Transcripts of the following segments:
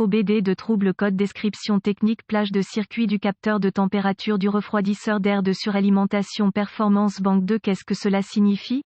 OBD de trouble code description technique plage de circuit du capteur de température du refroidisseur d'air de suralimentation performance banque 2. Qu'est-ce que cela signifie?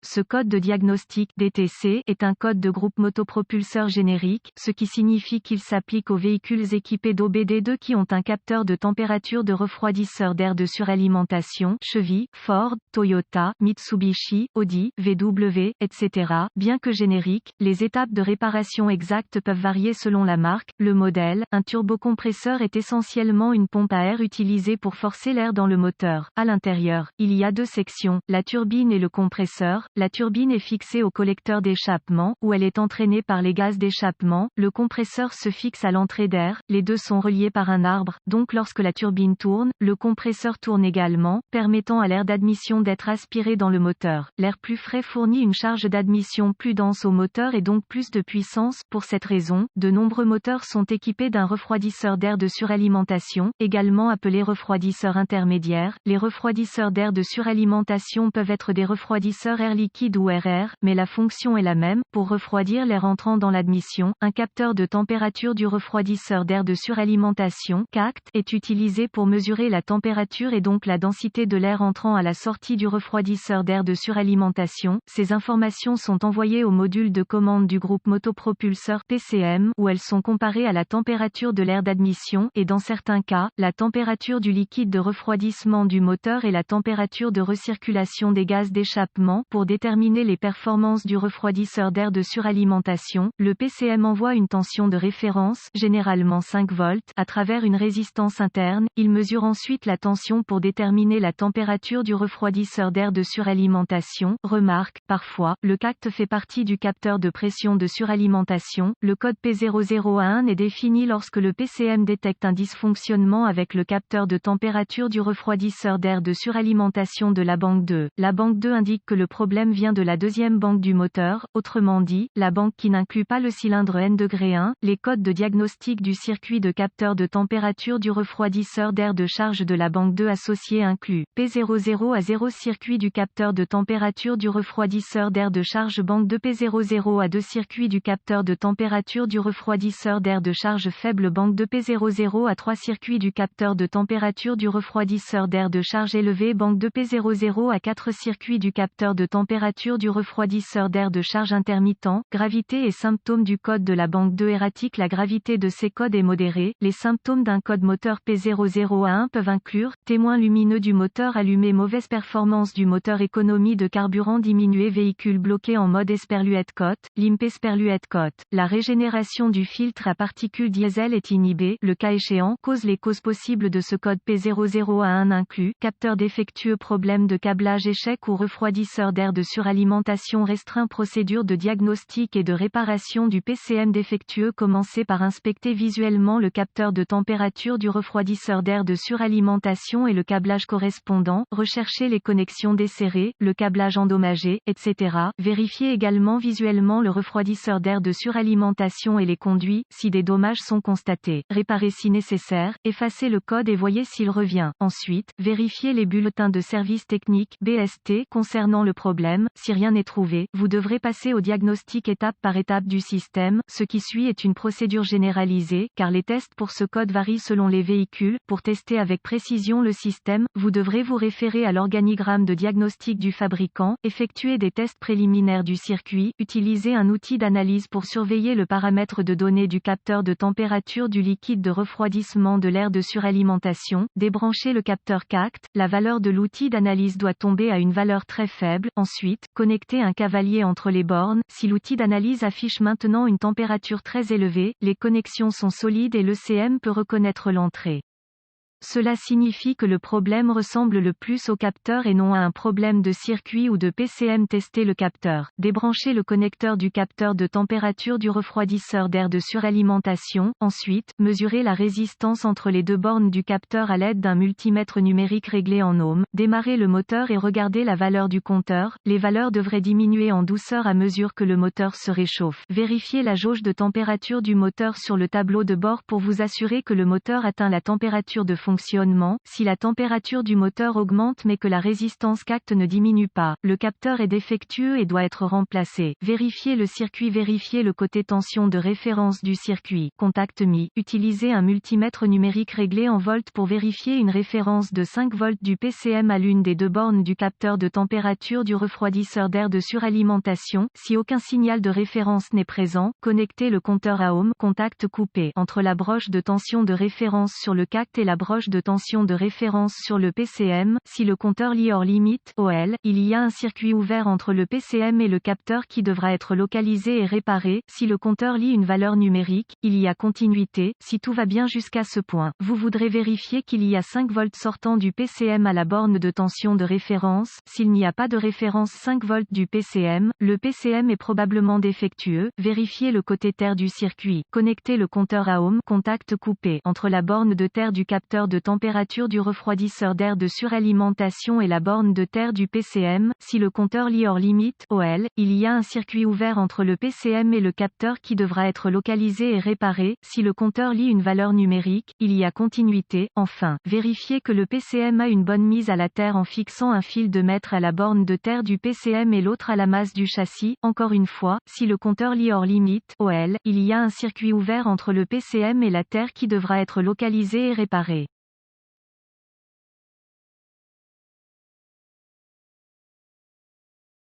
Ce code de diagnostic DTC est un code de groupe motopropulseur générique, ce qui signifie qu'il s'applique aux véhicules équipés d'OBD2 qui ont un capteur de température de refroidisseur d'air de suralimentation, Chevy, Ford, Toyota, Mitsubishi, Audi, VW, etc. Bien que génériques, les étapes de réparation exactes peuvent varier selon la marque, le modèle. Un turbocompresseur est essentiellement une pompe à air utilisée pour forcer l'air dans le moteur. À l'intérieur, il y a deux sections, la turbine et le compresseur. La turbine est fixée au collecteur d'échappement, où elle est entraînée par les gaz d'échappement, le compresseur se fixe à l'entrée d'air, les deux sont reliés par un arbre, donc lorsque la turbine tourne, le compresseur tourne également, permettant à l'air d'admission d'être aspiré dans le moteur. L'air plus frais fournit une charge d'admission plus dense au moteur et donc plus de puissance. Pour cette raison, de nombreux moteurs sont équipés d'un refroidisseur d'air de suralimentation, également appelé refroidisseur intermédiaire. Les refroidisseurs d'air de suralimentation peuvent être des refroidisseurs air liquide ou RR, mais la fonction est la même. Pour refroidir l'air entrant dans l'admission, un capteur de température du refroidisseur d'air de suralimentation (CACT) est utilisé pour mesurer la température et donc la densité de l'air entrant à la sortie du refroidisseur d'air de suralimentation. Ces informations sont envoyées au module de commande du groupe motopropulseur PCM, où elles sont comparées à la température de l'air d'admission, et dans certains cas, la température du liquide de refroidissement du moteur et la température de recirculation des gaz d'échappement. Pour déterminer les performances du refroidisseur d'air de suralimentation, le PCM envoie une tension de référence, généralement 5 volts, à travers une résistance interne. Il mesure ensuite la tension pour déterminer la température du refroidisseur d'air de suralimentation. Remarque, parfois, le CACT fait partie du capteur de pression de suralimentation. Le code P0011 est défini lorsque le PCM détecte un dysfonctionnement avec le capteur de température du refroidisseur d'air de suralimentation de la banque 2. La banque 2 indique que le problème vient de la deuxième banque du moteur, autrement dit, la banque qui n'inclut pas le cylindre N-1. Les codes de diagnostic du circuit de capteur de température du refroidisseur d'air de charge de la banque 2 associée incluent P00 à 0 circuit du capteur de température du refroidisseur d'air de charge banque 2 P00 à 2 circuit du capteur de température du refroidisseur d'air de charge faible banque 2 P00 à 3 circuit du capteur de température du refroidisseur d'air de charge élevée banque 2 P00 à 4 circuit du capteur de température du refroidisseur d'air de charge intermittent. Gravité et symptômes du code de la banque 2 erratique. La gravité de ces codes est modérée. Les symptômes d'un code moteur P00A1 peuvent inclure témoin lumineux du moteur allumé, mauvaise performance du moteur, économie de carburant diminuée, véhicule bloqué en mode Esperluette cote, limp Esperluette cote. La régénération du filtre à particules diesel est inhibée. Le cas échéant, les causes possibles de ce code P00A1 incluent capteur défectueux, problème de câblage, échec ou refroidisseur d'air de suralimentation restreint. Procédure de diagnostic et de réparation du PCM défectueux. Commencez par inspecter visuellement le capteur de température du refroidisseur d'air de suralimentation et le câblage correspondant. Recherchez les connexions desserrées, le câblage endommagé, etc. Vérifiez également visuellement le refroidisseur d'air de suralimentation et les conduits, si des dommages sont constatés. Réparez si nécessaire, effacez le code et voyez s'il revient. Ensuite, vérifiez les bulletins de service technique (BST) concernant le problème. Si rien n'est trouvé, vous devrez passer au diagnostic étape par étape du système. Ce qui suit est une procédure généralisée, car les tests pour ce code varient selon les véhicules. Pour tester avec précision le système, vous devrez vous référer à l'organigramme de diagnostic du fabricant, effectuer des tests préliminaires du circuit, utiliser un outil d'analyse pour surveiller le paramètre de données du capteur de température du liquide de refroidissement de l'air de suralimentation, débrancher le capteur CACT. La valeur de l'outil d'analyse doit tomber à une valeur très faible. Ensuite, connecter un cavalier entre les bornes. Si l'outil d'analyse affiche maintenant une température très élevée, les connexions sont solides et l'ECM peut reconnaître l'entrée. Cela signifie que le problème ressemble le plus au capteur et non à un problème de circuit ou de PCM. Tester le capteur. Débranchez le connecteur du capteur de température du refroidisseur d'air de suralimentation. Ensuite, mesurez la résistance entre les deux bornes du capteur à l'aide d'un multimètre numérique réglé en ohms. Démarrez le moteur et regardez la valeur du compteur. Les valeurs devraient diminuer en douceur à mesure que le moteur se réchauffe. Vérifiez la jauge de température du moteur sur le tableau de bord pour vous assurer que le moteur atteint la température de fonctionnement, si la température du moteur augmente mais que la résistance CACT ne diminue pas, le capteur est défectueux et doit être remplacé. Vérifiez le circuit. Vérifiez le côté tension de référence du circuit. Contact mis. Utilisez un multimètre numérique réglé en volts pour vérifier une référence de 5 volts du PCM à l'une des deux bornes du capteur de température du refroidisseur d'air de suralimentation. Si aucun signal de référence n'est présent, connectez le compteur à ohm. Contact coupé entre la broche de tension de référence sur le CACT et la broche de tension de référence sur le PCM. Si le compteur lit hors limite OL, il y a un circuit ouvert entre le PCM et le capteur qui devra être localisé et réparé. Si le compteur lit une valeur numérique, il y a continuité. Si tout va bien jusqu'à ce point, vous voudrez vérifier qu'il y a 5 volts sortant du PCM à la borne de tension de référence. S'il n'y a pas de référence 5 volts du PCM, le PCM est probablement défectueux. Vérifiez le côté terre du circuit. Connectez le compteur à ohm. Contact coupé entre la borne de terre du capteur de température du refroidisseur d'air de suralimentation et la borne de terre du PCM. Si le compteur lit hors limite OL, il y a un circuit ouvert entre le PCM et le capteur qui devra être localisé et réparé. Si le compteur lit une valeur numérique, il y a continuité. Enfin, vérifiez que le PCM a une bonne mise à la terre en fixant un fil de mètre à la borne de terre du PCM et l'autre à la masse du châssis. Encore une fois, si le compteur lit hors limite OL, il y a un circuit ouvert entre le PCM et la terre qui devra être localisé et réparé.